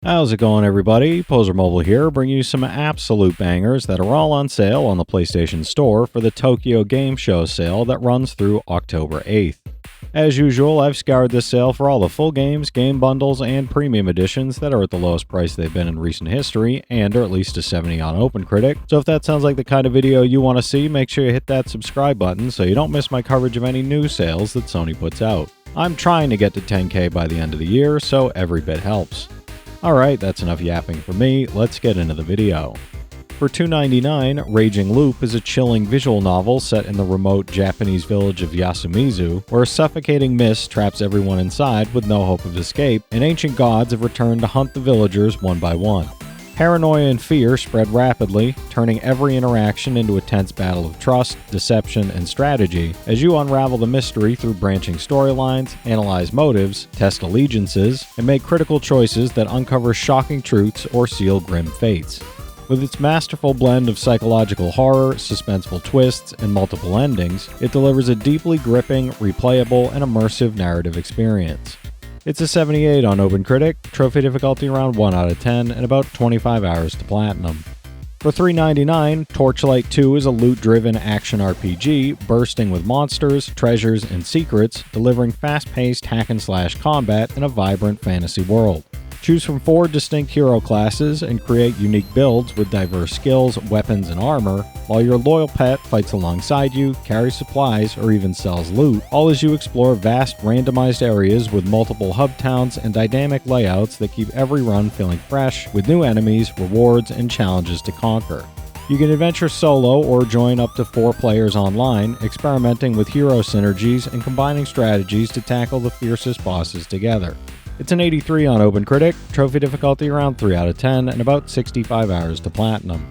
How's it going, everybody? Pozermobil here, bringing you some absolute bangers that are all on sale on the PlayStation Store for the Tokyo Game Show sale that runs through October 8th. As usual, I've scoured this sale for all the full games, game bundles, and premium editions that are at the lowest price they've been in recent history, and are at least a 70 on OpenCritic. So if that sounds like the kind of video you want to see, make sure you hit that subscribe button so you don't miss my coverage of any new sales that Sony puts out. I'm trying to get to 10K by the end of the year, so every bit helps. Alright, that's enough yapping for me, let's get into the video. For $2.99, Raging Loop is a chilling visual novel set in the remote Japanese village of Yasumizu, where a suffocating mist traps everyone inside with no hope of escape, and ancient gods have returned to hunt the villagers one by one. Paranoia and fear spread rapidly, turning every interaction into a tense battle of trust, deception, and strategy as you unravel the mystery through branching storylines, analyze motives, test allegiances, and make critical choices that uncover shocking truths or seal grim fates. With its masterful blend of psychological horror, suspenseful twists, and multiple endings, it delivers a deeply gripping, replayable, and immersive narrative experience. It's a 78 on OpenCritic, trophy difficulty around 1 out of 10, and about 25 hours to platinum. For $3.99, Torchlight 2 is a loot-driven action RPG, bursting with monsters, treasures, and secrets, delivering fast-paced hack-and-slash combat in a vibrant fantasy world. Choose from 4 distinct hero classes and create unique builds with diverse skills, weapons, and armor, while your loyal pet fights alongside you, carries supplies, or even sells loot, all as you explore vast randomized areas with multiple hub towns and dynamic layouts that keep every run feeling fresh, with new enemies, rewards, and challenges to conquer. You can adventure solo or join up to 4 players online, experimenting with hero synergies and combining strategies to tackle the fiercest bosses together. It's an 83 on OpenCritic, trophy difficulty around 3 out of 10, and about 65 hours to platinum.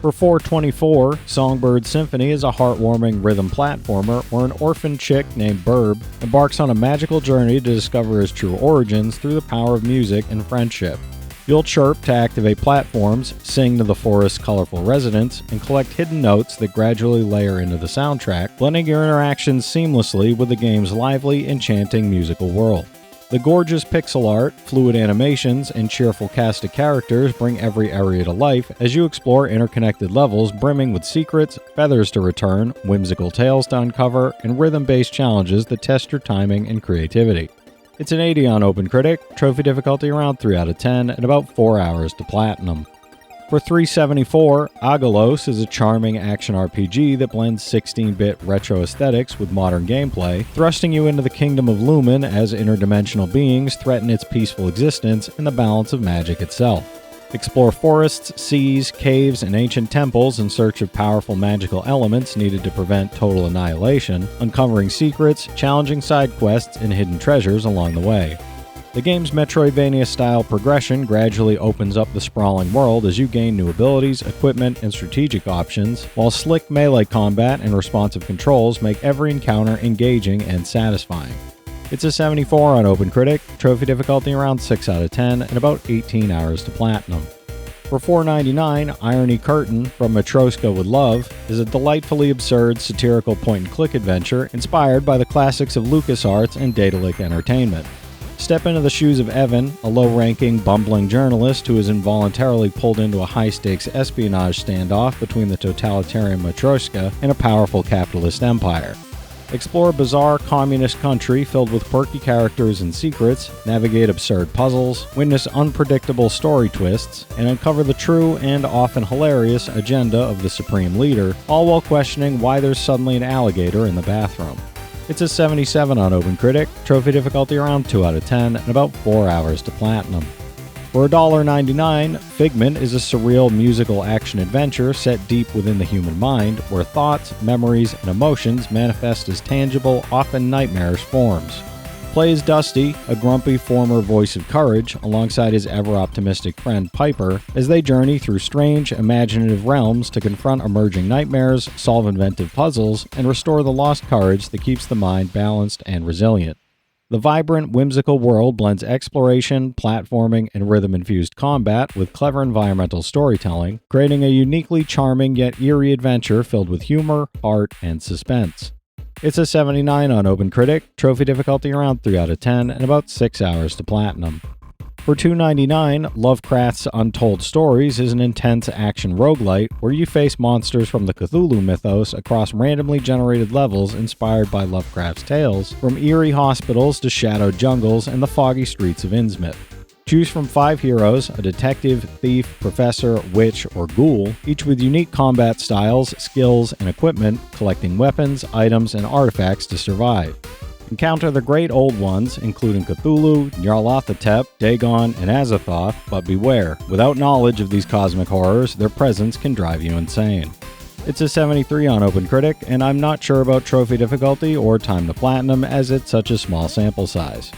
For $4.24, Songbird Symphony is a heartwarming rhythm platformer where an orphan chick named Burb embarks on a magical journey to discover his true origins through the power of music and friendship. You'll chirp to activate platforms, sing to the forest's colorful residents, and collect hidden notes that gradually layer into the soundtrack, blending your interactions seamlessly with the game's lively, enchanting musical world. The gorgeous pixel art, fluid animations, and cheerful cast of characters bring every area to life as you explore interconnected levels brimming with secrets, feathers to return, whimsical tales to uncover, and rhythm-based challenges that test your timing and creativity. It's an 80 on OpenCritic, trophy difficulty around 3 out of 10, and about 4 hours to platinum. For $3.74, Aggelos is a charming action RPG that blends 16-bit retro aesthetics with modern gameplay, thrusting you into the kingdom of Lumin as interdimensional beings threaten its peaceful existence and the balance of magic itself. Explore forests, seas, caves, and ancient temples in search of powerful magical elements needed to prevent total annihilation, uncovering secrets, challenging side quests, and hidden treasures along the way. The game's Metroidvania-style progression gradually opens up the sprawling world as you gain new abilities, equipment, and strategic options, while slick melee combat and responsive controls make every encounter engaging and satisfying. It's a 74 on OpenCritic, trophy difficulty around 6 out of 10, and about 18 hours to platinum. For $4.99, Irony Curtain from Matroska with Love is a delightfully absurd satirical point-and-click adventure inspired by the classics of LucasArts and Daedalic Entertainment. Step into the shoes of Evan, a low-ranking, bumbling journalist who is involuntarily pulled into a high-stakes espionage standoff between the totalitarian Matryoshka and a powerful capitalist empire. Explore a bizarre communist country filled with quirky characters and secrets, navigate absurd puzzles, witness unpredictable story twists, and uncover the true and often hilarious agenda of the Supreme Leader, all while questioning why there's suddenly an alligator in the bathroom. It's a 77 on OpenCritic, trophy difficulty around 2 out of 10, and about 4 hours to platinum. For $1.99, Figment is a surreal musical action-adventure set deep within the human mind, where thoughts, memories, and emotions manifest as tangible, often nightmarish forms. Play as Dusty, a grumpy former voice of courage, alongside his ever-optimistic friend Piper, as they journey through strange, imaginative realms to confront emerging nightmares, solve inventive puzzles, and restore the lost courage that keeps the mind balanced and resilient. The vibrant, whimsical world blends exploration, platforming, and rhythm-infused combat with clever environmental storytelling, creating a uniquely charming yet eerie adventure filled with humor, art, and suspense. It's a 79 on OpenCritic, trophy difficulty around 3 out of 10, and about 6 hours to platinum. For $2.99, Lovecraft's Untold Stories is an intense action roguelite where you face monsters from the Cthulhu mythos across randomly generated levels inspired by Lovecraft's tales, from eerie hospitals to shadowed jungles and the foggy streets of Innsmouth. Choose from 5 heroes, a detective, thief, professor, witch, or ghoul, each with unique combat styles, skills, and equipment, collecting weapons, items, and artifacts to survive. Encounter the great old ones, including Cthulhu, Nyarlathotep, Dagon, and Azathoth, but beware, without knowledge of these cosmic horrors, their presence can drive you insane. It's a 73 on OpenCritic, and I'm not sure about trophy difficulty or time to platinum as it's such a small sample size.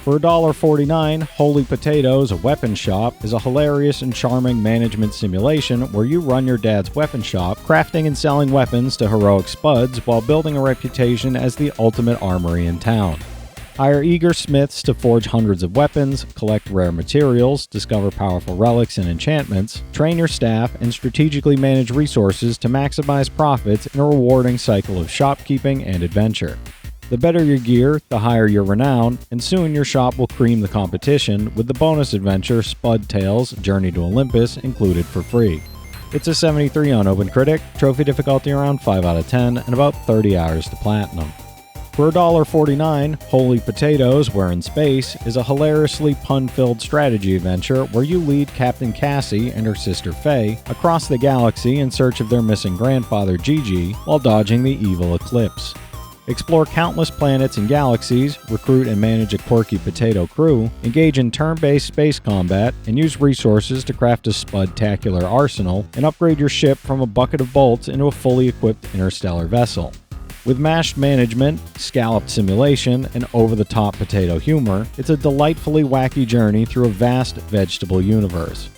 For $1.49, Holy Potatoes, a weapon shop, is a hilarious and charming management simulation where you run your dad's weapon shop, crafting and selling weapons to heroic spuds while building a reputation as the ultimate armory in town. Hire eager smiths to forge hundreds of weapons, collect rare materials, discover powerful relics and enchantments, train your staff, and strategically manage resources to maximize profits in a rewarding cycle of shopkeeping and adventure. The better your gear, the higher your renown, and soon your shop will cream the competition with the bonus adventure Spud Tales Journey to Olympus included for free. It's a 73 on OpenCritic, trophy difficulty around 5 out of 10, and about 30 hours to platinum. For $1.49, Holy Potatoes, We're in Space, is a hilariously pun-filled strategy adventure where you lead Captain Cassie and her sister Faye across the galaxy in search of their missing grandfather Gigi while dodging the evil Eclipse. Explore countless planets and galaxies, recruit and manage a quirky potato crew, engage in turn-based space combat, and use resources to craft a spud-tacular arsenal, and upgrade your ship from a bucket of bolts into a fully equipped interstellar vessel. With mashed management, scalloped simulation, and over-the-top potato humor, it's a delightfully wacky journey through a vast vegetable universe.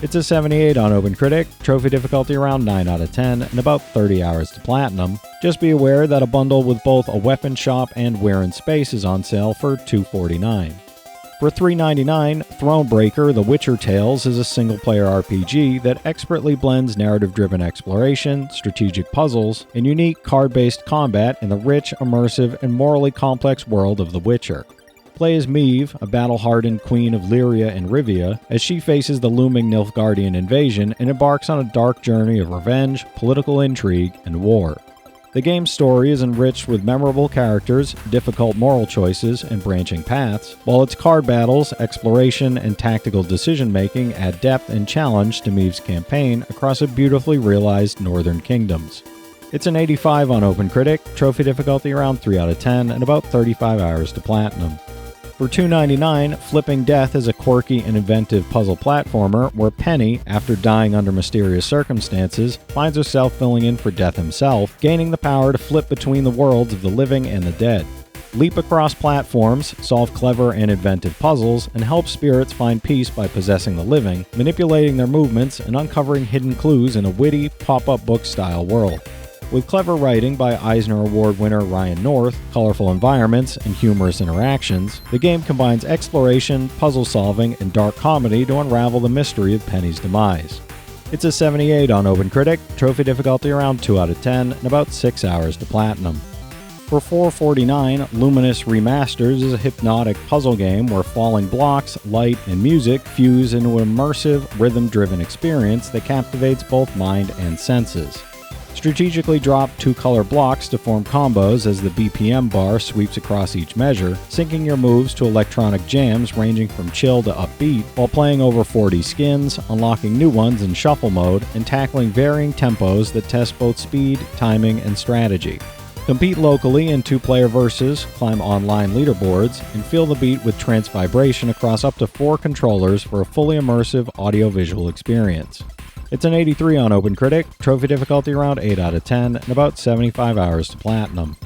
It's a 78 on OpenCritic, trophy difficulty around 9 out of 10, and about 30 hours to platinum. Just be aware that a bundle with both a weapon shop and We're in Space is on sale for $2.49. For $3.99, Thronebreaker, The Witcher Tales is a single-player RPG that expertly blends narrative-driven exploration, strategic puzzles, and unique card-based combat in the rich, immersive, and morally complex world of The Witcher. Play as Meve, a battle-hardened queen of Lyria and Rivia, as she faces the looming Nilfgaardian invasion and embarks on a dark journey of revenge, political intrigue, and war. The game's story is enriched with memorable characters, difficult moral choices, and branching paths, while its card battles, exploration, and tactical decision-making add depth and challenge to Meve's campaign across a beautifully realized Northern Kingdoms. It's an 85 on OpenCritic, trophy difficulty around 3 out of 10, and about 35 hours to platinum. For $2.99, Flipping Death is a quirky and inventive puzzle platformer where Penny, after dying under mysterious circumstances, finds herself filling in for Death himself, gaining the power to flip between the worlds of the living and the dead. Leap across platforms, solve clever and inventive puzzles, and help spirits find peace by possessing the living, manipulating their movements, and uncovering hidden clues in a witty, pop-up book-style world. With clever writing by Eisner Award winner Ryan North, colorful environments, and humorous interactions, the game combines exploration, puzzle solving, and dark comedy to unravel the mystery of Penny's demise. It's a 78 on OpenCritic, trophy difficulty around 2 out of 10, and about 6 hours to platinum. For $4.49, Lumines Remastered is a hypnotic puzzle game where falling blocks, light, and music fuse into an immersive, rhythm-driven experience that captivates both mind and senses. Strategically drop 2-color blocks to form combos as the BPM bar sweeps across each measure, syncing your moves to electronic jams ranging from chill to upbeat, while playing over 4D skins, unlocking new ones in shuffle mode, and tackling varying tempos that test both speed, timing, and strategy. Compete locally in 2-player versus, climb online leaderboards, and feel the beat with trance vibration across up to 4 controllers for a fully immersive audio-visual experience. It's an 83 on OpenCritic, trophy difficulty around 8 out of 10, and about 75 hours to platinum.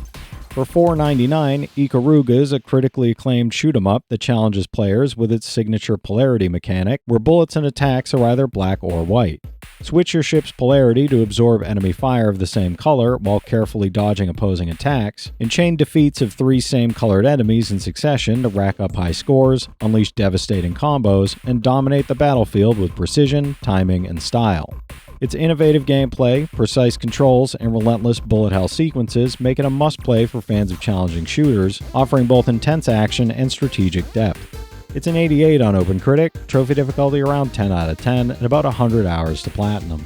For $4.99, Ikaruga is a critically acclaimed shoot-'em-up that challenges players with its signature polarity mechanic, where bullets and attacks are either black or white. Switch your ship's polarity to absorb enemy fire of the same color while carefully dodging opposing attacks, and chain defeats of 3 same-colored enemies in succession to rack up high scores, unleash devastating combos, and dominate the battlefield with precision, timing, and style. Its innovative gameplay, precise controls, and relentless bullet hell sequences make it a must-play for fans of challenging shooters, offering both intense action and strategic depth. It's an 88 on OpenCritic, trophy difficulty around 10 out of 10, and about 100 hours to platinum.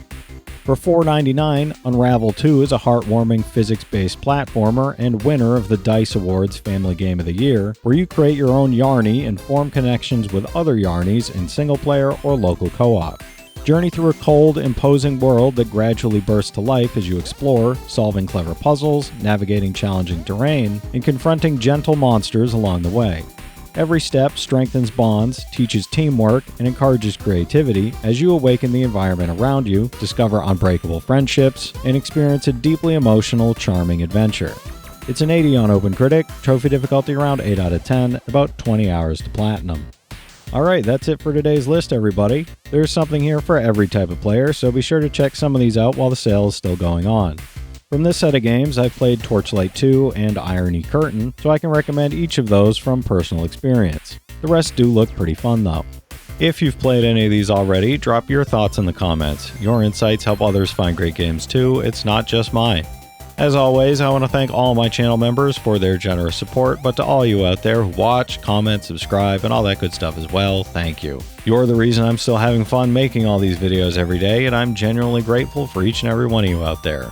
For $4.99, Unravel 2 is a heartwarming physics-based platformer and winner of the DICE Awards Family Game of the Year, where you create your own Yarny and form connections with other Yarnies in single-player or local co-op. Journey through a cold, imposing world that gradually bursts to life as you explore, solving clever puzzles, navigating challenging terrain, and confronting gentle monsters along the way. Every step strengthens bonds, teaches teamwork, and encourages creativity as you awaken the environment around you, discover unbreakable friendships, and experience a deeply emotional, charming adventure. It's an 80 on OpenCritic, trophy difficulty around 8 out of 10, about 20 hours to platinum. Alright, that's it for today's list, everybody. There's something here for every type of player, so be sure to check some of these out while the sale is still going on. From this set of games, I've played Torchlight 2 and Irony Curtain, so I can recommend each of those from personal experience. The rest do look pretty fun though. If you've played any of these already, drop your thoughts in the comments. Your insights help others find great games too, it's not just mine. As always, I want to thank all my channel members for their generous support, but to all you out there who watch, comment, subscribe, and all that good stuff as well, thank you. You're the reason I'm still having fun making all these videos every day, and I'm genuinely grateful for each and every one of you out there.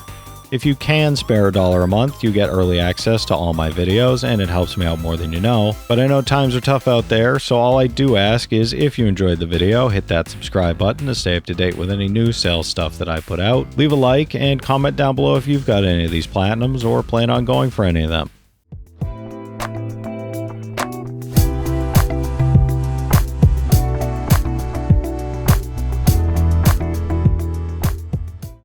If you can spare $1 a month, you get early access to all my videos, and it helps me out more than you know. But I know times are tough out there, so all I do ask is if you enjoyed the video, hit that subscribe button to stay up to date with any new sales stuff that I put out. Leave a like and comment down below if you've got any of these platinums or plan on going for any of them.